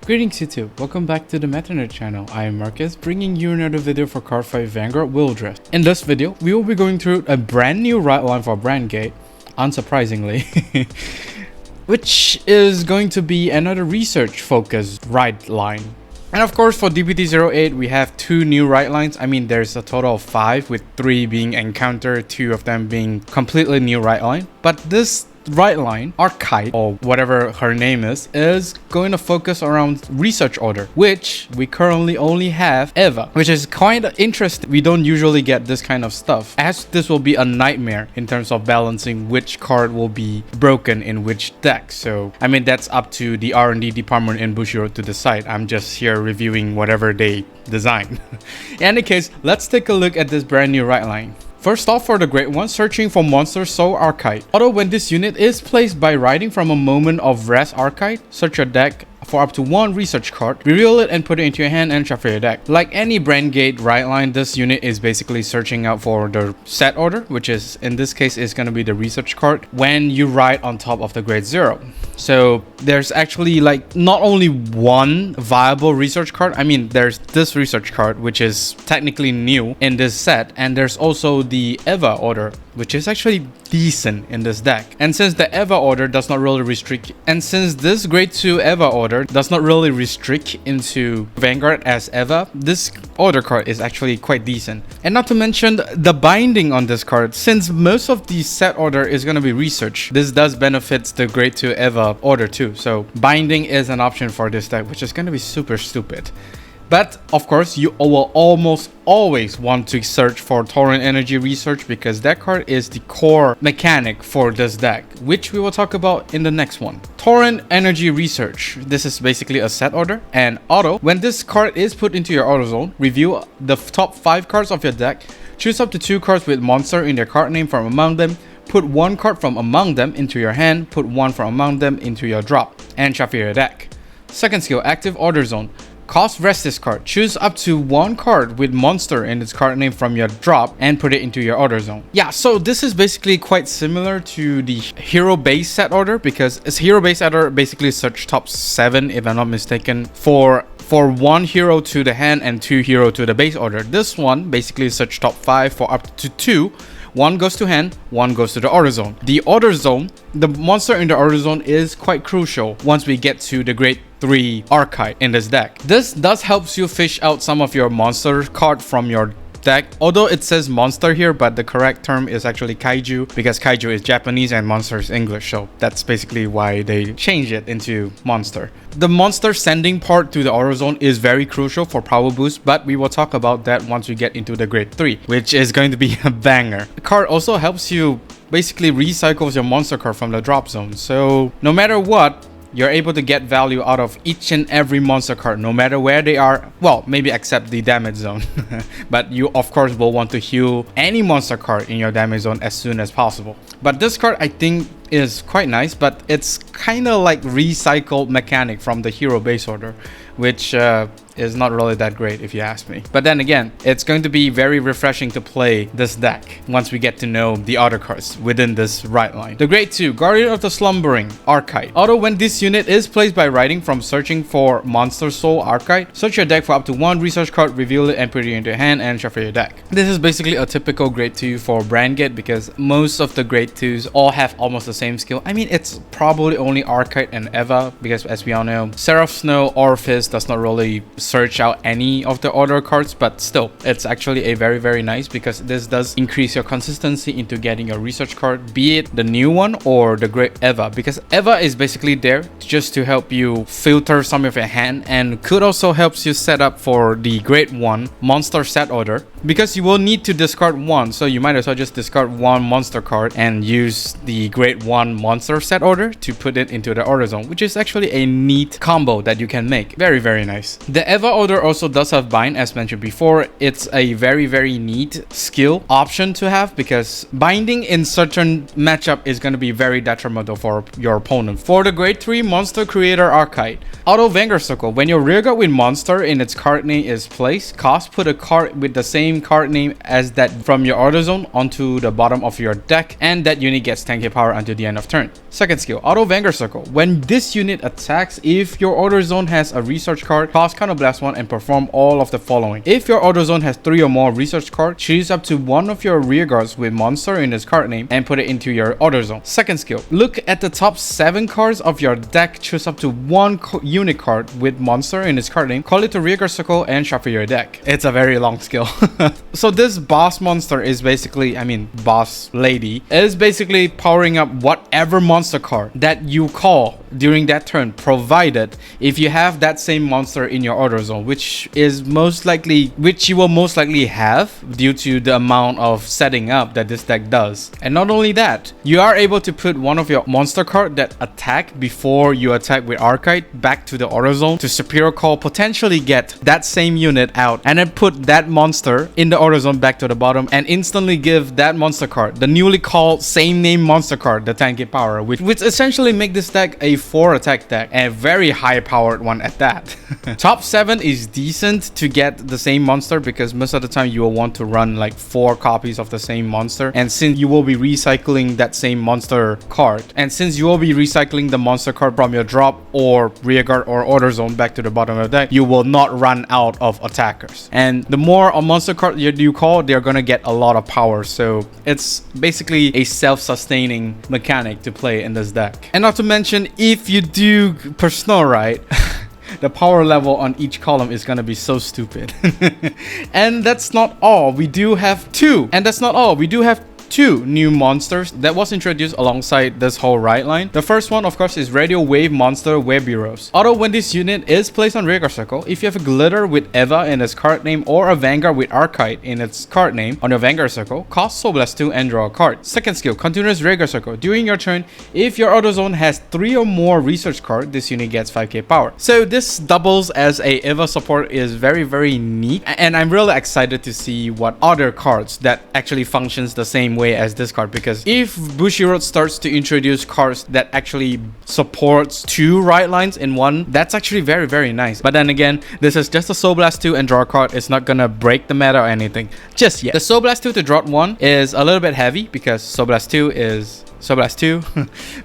Greetings YouTube, welcome back to the Metanet channel. I am Marcus, bringing you another video for Cardfight Vanguard Overdress. In this video, we will be going through a brand new right line for Brandt, unsurprisingly, which is going to be another research focused right line. And of course for DPT-08 we have two new right lines. I mean there's a total of 5 with 3 being encountered, 2 of them being completely new right line. But this right line, Arkhite, or whatever her name is going to focus around research order, which we currently only have Eva, which is kind of interesting. We don't usually get this kind of stuff, as this will be a nightmare in terms of balancing which card will be broken in which deck. So I mean that's up to the R&D department in Bushiroad to decide. I'm just here reviewing whatever they design. In any case, let's take a look at this brand new right line. First off, for the great one, searching for monster soul Arkhite. Although when this unit is placed by writing from a moment of rest Arkhite, search your deck for up to 1 research card, reveal it and put it into your hand and shuffle your deck. Like any Brandt Gate right line, this unit is basically searching out for the set order, which is in this case is going to be the research card when you write on top of the grade 0. So there's actually like not only one viable research card. I mean there's this research card which is technically new in this set, and there's also the Eva order which is actually decent in this deck. And since the Eva order does not really restrict, and since this grade 2 Eva order does not really restrict into Vanguard as Eva, this order card is actually quite decent. And not to mention the binding on this card, since most of the set order is going to be research, this does benefit the grade 2 Eva order too. So binding is an option for this deck, which is going to be super stupid. But of course you will almost always want to search for Torrent energy research, because that card is the core mechanic for this deck, which we will talk about in the next one. Torrent energy research, this is basically a set order and auto. When this card is put into your auto zone, review the top 5 cards of your deck, choose up to 2 cards with monster in their card name from among them, put 1 card from among them into your hand, put 1 from among them into your drop, and shuffle your deck. Second skill, active order zone. Cost rest this card. Choose up to 1 card with monster in its card name from your drop and put it into your order zone. Yeah, so this is basically quite similar to the hero base set order, because it's hero base set order basically search top 7 if I'm not mistaken for 1 hero to the hand and 2 hero to the base order. This one basically search top 5 for up to 2. 1 goes to hand, 1 goes to the order zone. The order zone, the monster in the order zone is quite crucial once we get to the grade 3 Arkhite in this deck. This does helps you fish out some of your monster card from your deck, although it says monster here, but the correct term is actually Kaiju, because Kaiju is Japanese and monster is English, so that's basically why they changed it into monster. The monster sending part to the auto zone is very crucial for power boost, but we will talk about that once we get into the grade 3, which is going to be a banger. The card also helps you basically recycles your monster card from the drop zone, so no matter what, you're able to get value out of each and every monster card, no matter where they are. Well, maybe except the damage zone. But you, of course, will want to heal any monster card in your damage zone as soon as possible. But this card, I think, is quite nice, but it's kind of like recycled mechanic from the hero base order, which is not really that great if you ask me. But then again, it's going to be very refreshing to play this deck once we get to know the other cards within this right line. The grade 2 Guardian of the Slumbering Arkhite. Although when this unit is placed by writing from searching for monster soul Arkhite, search your deck for up to 1 research card, reveal it and put it into your hand and shuffle your deck. This is basically a typical grade 2 for Brandt Gate, because most of the grade 2s all have almost the same skill. I mean it's probably only Arkhite and Eva, because as we all know, Seraph Snow or Fizz does not really search out any of the order cards, but still it's actually a very nice, because this does increase your consistency into getting your research card, be it the new one or the great Eva, because Eva is basically there just to help you filter some of your hand, and could also helps you set up for the grade 1 monster set order, because you will need to discard 1, so you might as well just discard 1 monster card and use the grade 1 monster set order to put it into the order zone, which is actually a neat combo that you can make. Very nice. The Eva order also does have bind, as mentioned before. It's a very neat skill option to have, because binding in certain matchup is going to be very detrimental for your opponent. For the grade 3 monster creator Arkhite, auto Vanguard circle. When your rearguard with monster in its card name is placed, put a card with the same same card name as that from your auto zone onto the bottom of your deck, and that unit gets 10k power until the end of turn. Second skill, Auto Vanguard Circle. When this unit attacks, if your auto zone has a research card, cast Counterblast 1 and perform all of the following. If your auto zone has 3 or more research cards, choose up to one of your rear guards with monster in its card name and put it into your auto zone. Second skill, look at the top 7 cards of your deck, choose up to one unit card with monster in its card name, call it a rear guard circle, and shuffle your deck. It's a very long skill. So this boss monster is basically, boss lady, is basically powering up whatever monster card that you call during that turn, provided if you have that same monster in your auto zone, which you will most likely have due to the amount of setting up that this deck does. And not only that, you are able to put one of your monster card that attack before you attack with Arkhite back to the auto zone to superior call, potentially get that same unit out, and then put that monster in the auto zone back to the bottom and instantly give that monster card, the newly called same name monster card, the 10k power, which essentially make this deck a 4 attack deck, and a very high powered one at that. Top 7 is decent to get the same monster, because most of the time you will want to run like 4 copies of the same monster, and since you will be recycling that same monster card, and since you will be recycling the monster card from your drop or rearguard or auto zone back to the bottom of the deck, you will not run out of attackers. And the more a monster card you call, they're gonna get a lot of power, so it's basically a self-sustaining mechanic to play in this deck. And not to mention, if you do personnel right, the power level on each column is gonna be so stupid. And that's not all. We do have two new monsters that was introduced alongside this whole ride line. The first one, of course, is Radio Wave Monster Weibiros. Although when this unit is placed on rearguard circle, if you have a Glitter with Eva in its card name or a Vanguard with Arkhite in its card name on your Vanguard circle, cast Soul Blast 2 and draw a card. Second skill, Continuous Rearguard Circle. During your turn, if your auto zone has 3 or more research cards, this unit gets 5k power. So this doubles as a Eva support, is very, very neat, and I'm really excited to see what other cards that actually functions the same way as this card, because if Bushiroad starts to introduce cards that actually supports 2 ride lines in one, that's actually very, very nice. But then again, this is just a Soul Blast 2 and draw a card. It's not gonna break the meta or anything just yet. The Soul Blast 2 to draw 1 is a little bit heavy because Soul Blast 2 is Soul Blast 2.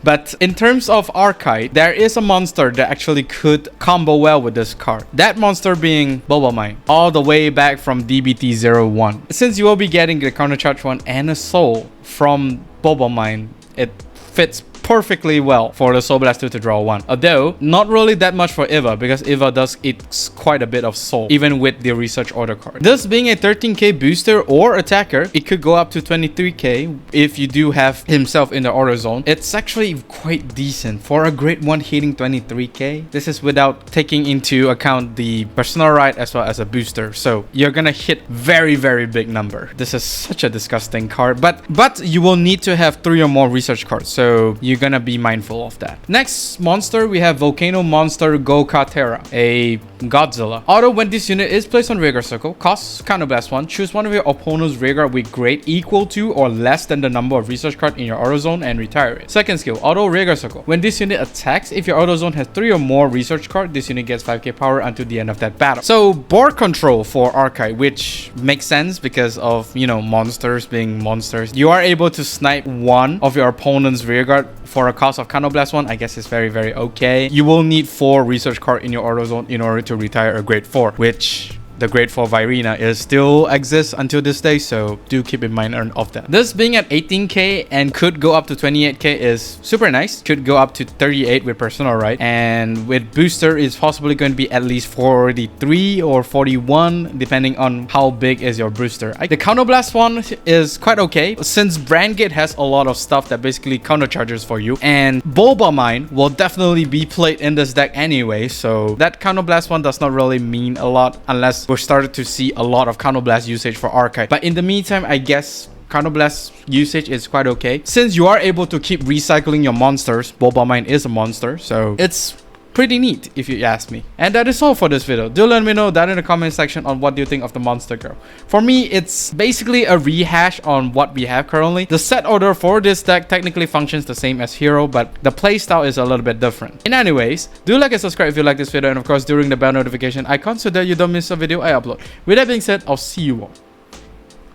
But in terms of Arkhite, there is a monster that actually could combo well with this card. That monster being Bubble Mine, all the way back from DBT01. Since you will be getting the counter charge 1 and a soul from Bubble Mine, it fits perfectly well for the Soul Blast 2 to draw 1. Although, not really that much for Eva, because Eva does eat quite a bit of soul, even with the research order card. This being a 13k booster or attacker, it could go up to 23k if you do have himself in the auto zone. It's actually quite decent for a grade 1 hitting 23k. This is without taking into account the personal right as well as a booster. So you're gonna hit very, very big number. This is such a disgusting card, but you will need to have 3 or more research cards, so you're gonna be mindful of that. Next monster, we have Volcano Monster Goukatera, a Godzilla. Although when this unit is placed on rearguard circle, costs Counterblast 1, choose one of your opponent's rearguard with grade equal to or less than the number of research cards in your auto zone and retire it. Second skill, Auto Rearguard Circle. When this unit attacks, if your auto zone has 3 or more research cards, this unit gets 5k power until the end of that battle. So board control for Arkhite, which makes sense because of, you know, monsters being monsters. You are able to snipe one of your opponent's rearguard for a cost of Counterblast 1. I guess it's very, very okay. You will need 4 research cards in your auto zone in order to retire a grade 4, which the grade 4 Virina is still exists until this day, so do keep in mind of that. This being at 18k and could go up to 28k is super nice. Could go up to 38 with personal right, and with booster is possibly going to be at least 43 or 41 depending on how big is your booster. The Counterblast one is quite okay since Brandt has a lot of stuff that basically countercharges for you, and Bulba Mine will definitely be played in this deck anyway, so that Counterblast one does not really mean a lot unless we're started to see a lot of Counterblast usage for Arkhite. But in the meantime, I guess Counterblast usage is quite okay. Since you are able to keep recycling your monsters, Bulba Mine is a monster, so it's pretty neat if you ask me. And that is all for this video. Do let me know down in the comment section on what do you think of the monster girl. For me, it's basically a rehash on what we have currently. The set order for this deck technically functions the same as Hero, but the playstyle is a little bit different. In anyways, do like and subscribe if you like this video, and of course during the bell notification icon so that you don't miss a video I upload. With that being said, I'll see you all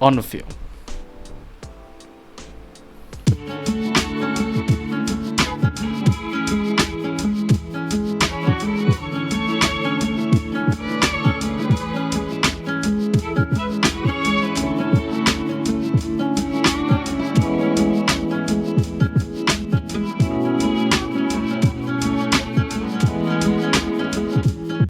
on the field.